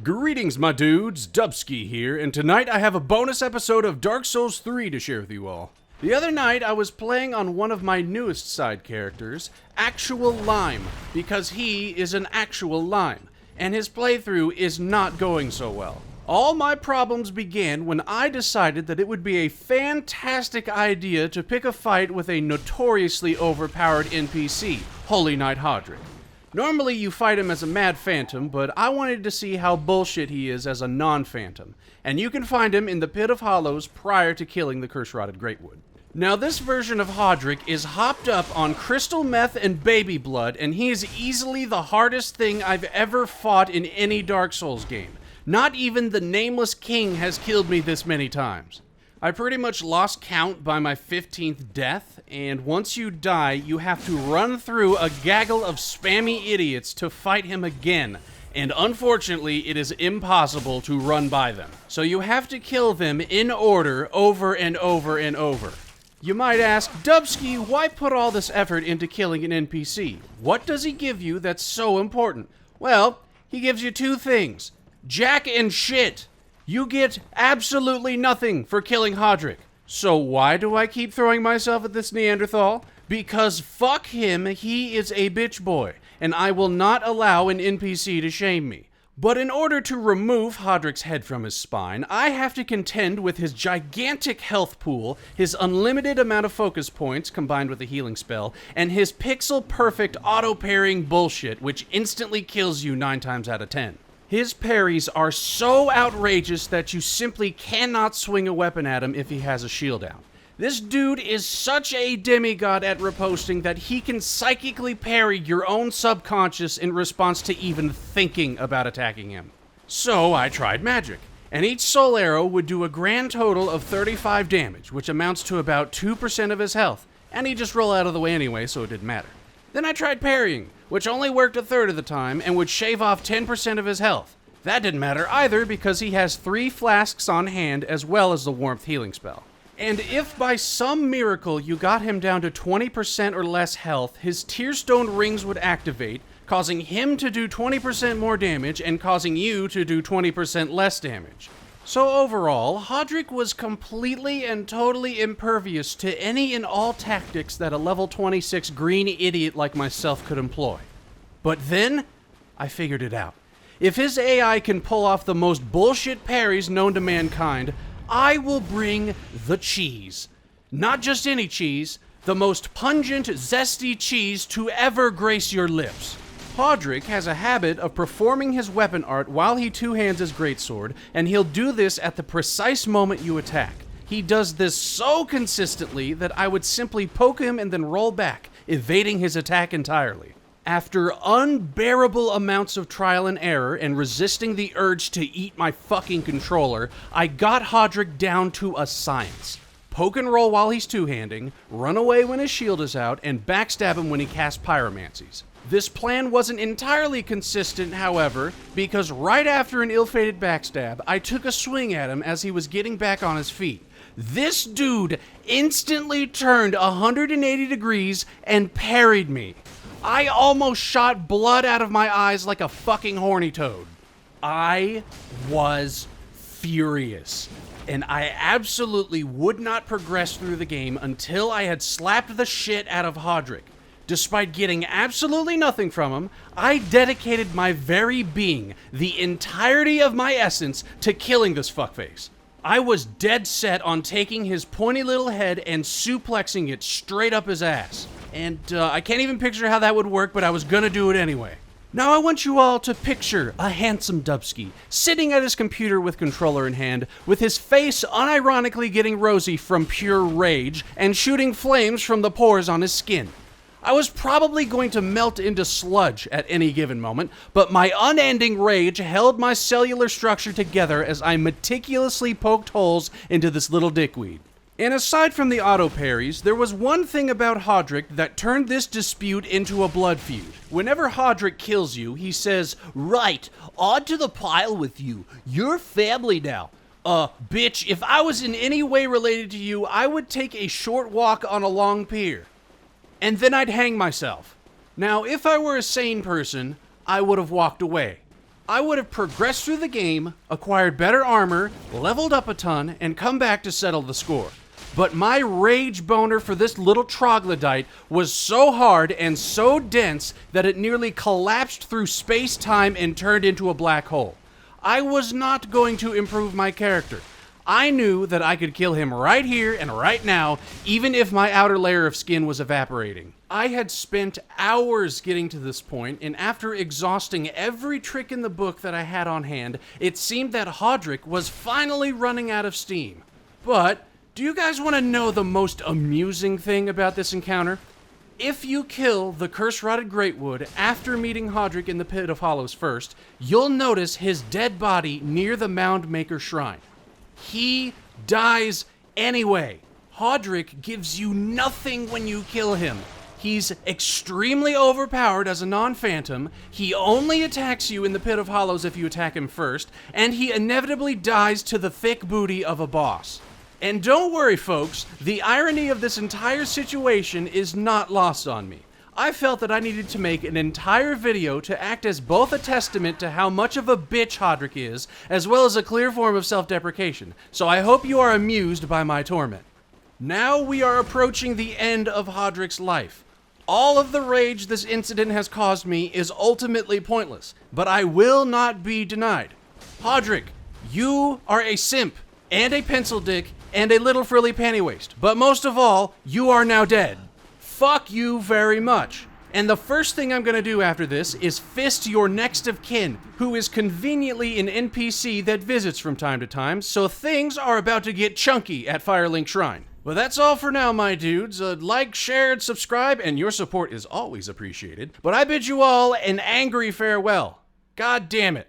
Greetings, my dudes, Dubski here, and tonight I have a bonus episode of Dark Souls 3 to share with you all. The other night, I was playing on one of my newest side characters, Actual Lime, because he is an actual lime, and his playthrough is not going so well. All my problems began when I decided that it would be a fantastic idea to pick a fight with a notoriously overpowered NPC, Holy Knight Hodrick. Normally you fight him as a mad phantom, but I wanted to see how bullshit he is as a non-phantom, and you can find him in the Pit of Hollows prior to killing the curse-rotted Greatwood. Now this version of Hodrick is hopped up on crystal meth and baby blood, and he is easily the hardest thing I've ever fought in any Dark Souls game. Not even the Nameless King has killed me this many times. I pretty much lost count by my 15th death, and once you die, you have to run through a gaggle of spammy idiots to fight him again, and unfortunately, it is impossible to run by them. So you have to kill them in order over and over and over. You might ask, Dubski, why put all this effort into killing an NPC? What does he give you that's so important? Well, he gives you two things. Jack and shit. You get absolutely nothing for killing Hodrick. So why do I keep throwing myself at this Neanderthal? Because fuck him, he is a bitch boy, and I will not allow an NPC to shame me. But in order to remove Hodrick's head from his spine, I have to contend with his gigantic health pool, his unlimited amount of focus points combined with a healing spell, and his pixel-perfect auto-parrying bullshit, which instantly kills you 9 times out of 10. His parries are so outrageous that you simply cannot swing a weapon at him if he has a shield out. This dude is such a demigod at riposting that he can psychically parry your own subconscious in response to even thinking about attacking him. So I tried magic, and each soul arrow would do a grand total of 35 damage, which amounts to about 2% of his health, and he'd just roll out of the way anyway, so it didn't matter. Then I tried parrying, which only worked a third of the time and would shave off 10% of his health. That didn't matter either because he has 3 flasks on hand as well as the warmth healing spell. And if by some miracle you got him down to 20% or less health, his Tearstone rings would activate, causing him to do 20% more damage and causing you to do 20% less damage. So overall, Hodrick was completely and totally impervious to any and all tactics that a level 26 green idiot like myself could employ. But then, I figured it out. If his AI can pull off the most bullshit parries known to mankind, I will bring the cheese. Not just any cheese, the most pungent, zesty cheese to ever grace your lips. Hodrick has a habit of performing his weapon art while he two-hands his greatsword, and he'll do this at the precise moment you attack. He does this so consistently that I would simply poke him and then roll back, evading his attack entirely. After unbearable amounts of trial and error and resisting the urge to eat my fucking controller, I got Hodrick down to a science. Poke and roll while he's two-handing, run away when his shield is out, and backstab him when he casts pyromancies. This plan wasn't entirely consistent, however, because right after an ill-fated backstab, I took a swing at him as he was getting back on his feet. This dude instantly turned 180 degrees and parried me. I almost shot blood out of my eyes like a fucking horny toad. I was furious, and I absolutely would not progress through the game until I had slapped the shit out of Hodrick. Despite getting absolutely nothing from him, I dedicated my very being, the entirety of my essence, to killing this fuckface. I was dead set on taking his pointy little head and suplexing it straight up his ass. And I can't even picture how that would work, but I was gonna do it anyway. Now I want you all to picture a handsome Dubski sitting at his computer with controller in hand, with his face unironically getting rosy from pure rage and shooting flames from the pores on his skin. I was probably going to melt into sludge at any given moment, but my unending rage held my cellular structure together as I meticulously poked holes into this little dickweed. And aside from the auto parries, there was one thing about Hodrick that turned this dispute into a blood feud. Whenever Hodrick kills you, he says, "Right, onto the pile with you. You're family now." Bitch, if I was in any way related to you, I would take a short walk on a long pier. And then I'd hang myself. Now, if I were a sane person, I would have walked away. I would have progressed through the game, acquired better armor, leveled up a ton, and come back to settle the score. But my rage boner for this little troglodyte was so hard and so dense that it nearly collapsed through space-time and turned into a black hole. I was not going to improve my character. I knew that I could kill him right here and right now, even if my outer layer of skin was evaporating. I had spent hours getting to this point, and after exhausting every trick in the book that I had on hand, it seemed that Hodrick was finally running out of steam. But do you guys want to know the most amusing thing about this encounter? If you kill the curse-rotted Greatwood after meeting Hodrick in the Pit of Hollows first, you'll notice his dead body near the Moundmaker Shrine. He dies anyway. Hodrick gives you nothing when you kill him. He's extremely overpowered as a non-phantom, he only attacks you in the Pit of Hollows if you attack him first, and he inevitably dies to the thick booty of a boss. And don't worry, folks, the irony of this entire situation is not lost on me. I felt that I needed to make an entire video to act as both a testament to how much of a bitch Hodrick is, as well as a clear form of self-deprecation, so I hope you are amused by my torment. Now we are approaching the end of Hodrick's life. All of the rage this incident has caused me is ultimately pointless, but I will not be denied. Hodrick, you are a simp, and a pencil dick, and a little frilly panty waist, but most of all, you are now dead. Fuck you very much. And the first thing I'm gonna do after this is fist your next of kin, who is conveniently an NPC that visits from time to time, so things are about to get chunky at Firelink Shrine. Well, that's all for now, my dudes. Like, share, and subscribe, and your support is always appreciated. But I bid you all an angry farewell. God damn it.